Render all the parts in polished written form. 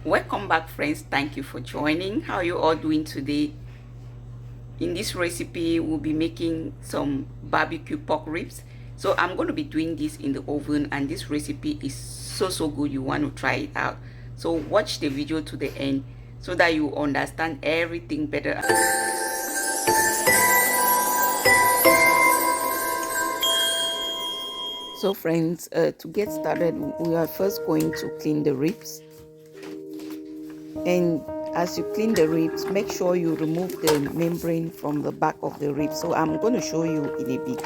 Welcome back, friends. Thank you for joining. How are you all doing today? In this recipe we'll be making some barbecue pork ribs. So I'm going to be doing this in the oven, and this recipe is so good. You want to try it out, so watch the video to the end so that you understand everything better. So friends, to get started, we are first going to clean the ribs. And as you clean the ribs, make sure you remove the membrane from the back of the ribs. So I'm going to show you in a bit.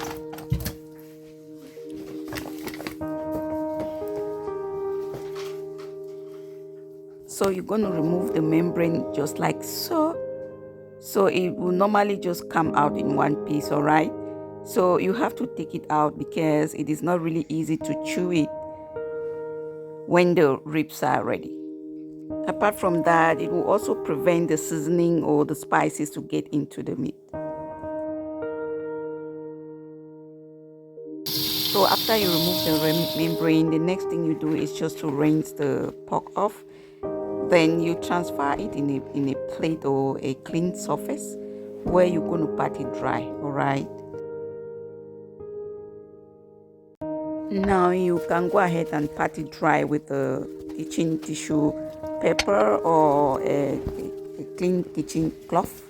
So you're going to remove the membrane just like so. So it will normally just come out in one piece, all right? So you have to take it out because it is not really easy to chew it when the ribs are ready. Apart from that, it will also prevent the seasoning or the spices to get into the meat. So after you remove the membrane, the next thing you do is just to rinse the pork off. Then you transfer it in a plate or a clean surface where you're going to pat it dry, all right? Now you can go ahead and pat it dry with a kitchen tissue paper or a clean kitchen cloth.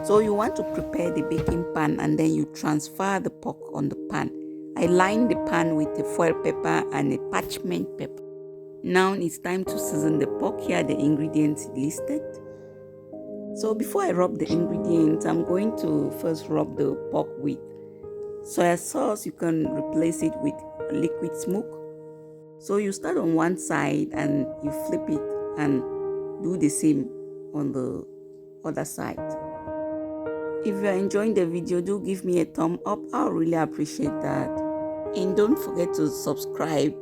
So you want to prepare the baking pan, and then you transfer the pork on the pan. I line the pan with a foil paper and a parchment paper. Now it's time to season the pork. Here are the ingredients listed. So before I rub the ingredients, I'm going to first rub the pork with soy sauce. You can replace it with liquid smoke. So you start on one side and you flip it and do the same on the other side. If you're enjoying the video, do give me a thumb up. I'll really appreciate that. And don't forget to subscribe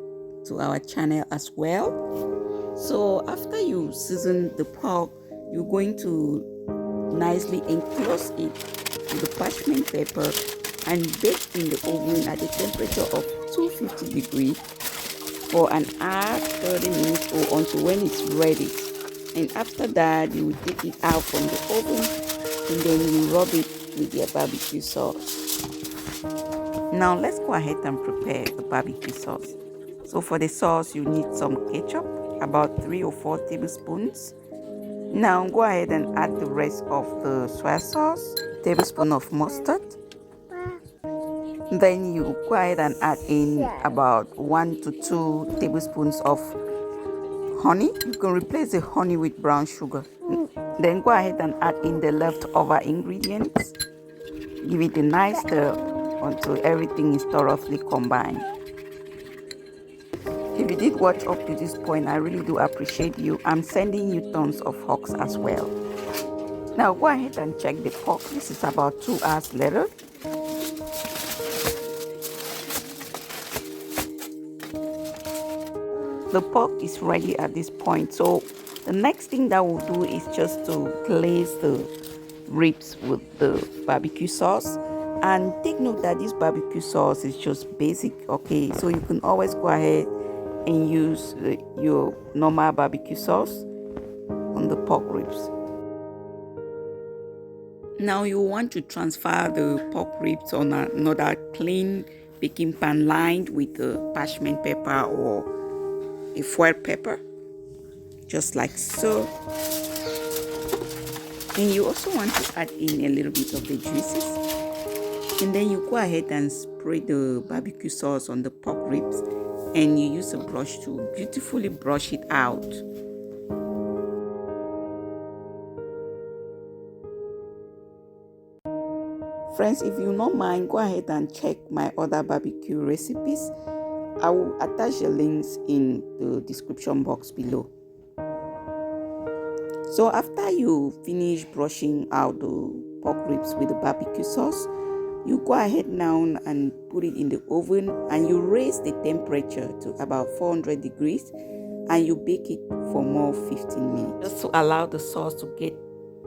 to our channel as well. So after you season the pork, you're going to nicely enclose it with the parchment paper and bake in the oven at a temperature of 250 degrees for an hour, 30 minutes, or until when it's ready. And after that, you will take it out from the oven and then you rub it with your barbecue sauce. Now let's go ahead and prepare the barbecue sauce. So for the sauce, you need some ketchup, about 3 or 4 tablespoons. Now go ahead and add the rest of the soy sauce, tablespoon of mustard. Then you go ahead and add in about 1 to 2 tablespoons of honey. You can replace the honey with brown sugar. Then go ahead and add in the leftover ingredients. Give it a nice stir until everything is thoroughly combined. If you did watch up to this point, I really do appreciate you. I'm sending you tons of hugs as well. Now go ahead and check the pork. This is about 2 hours later. The pork is ready at this point. So the next thing that we'll do is just to glaze the ribs with the barbecue sauce. And take note that this barbecue sauce is just basic, okay? So you can always go ahead and use your normal barbecue sauce on the pork ribs. Now you want to transfer the pork ribs on another clean baking pan lined with a parchment paper or a foil paper, just like so. And you also want to add in a little bit of the juices. And then you go ahead and spread the barbecue sauce on the pork ribs, and you use a brush to beautifully brush it out. Friends, if you don't mind, go ahead and check my other barbecue recipes. I will attach the links in the description box below. So after you finish brushing out the pork ribs with the barbecue sauce, you go ahead now and put it in the oven, and you raise the temperature to about 400 degrees and you bake it for more 15 minutes just to allow the sauce to get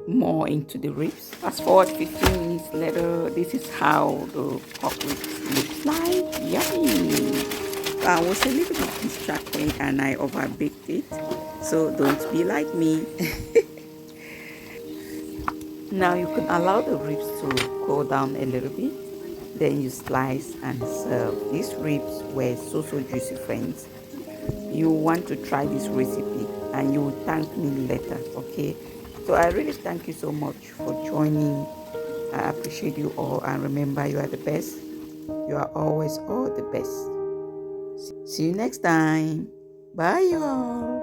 more into the ribs. Fast forward 15 minutes later, this is how the pork ribs looks like. Yummy! I was a little bit distracted and I overbaked it. So don't be like me. Now you can allow the ribs to cool down a little bit. Then you slice and serve. These ribs were so juicy, friends. You want to try this recipe and you will thank me later, okay? So I really thank you so much for joining. I appreciate you all, and remember, you are the best. You are always all the best. See you next time. Bye, you all.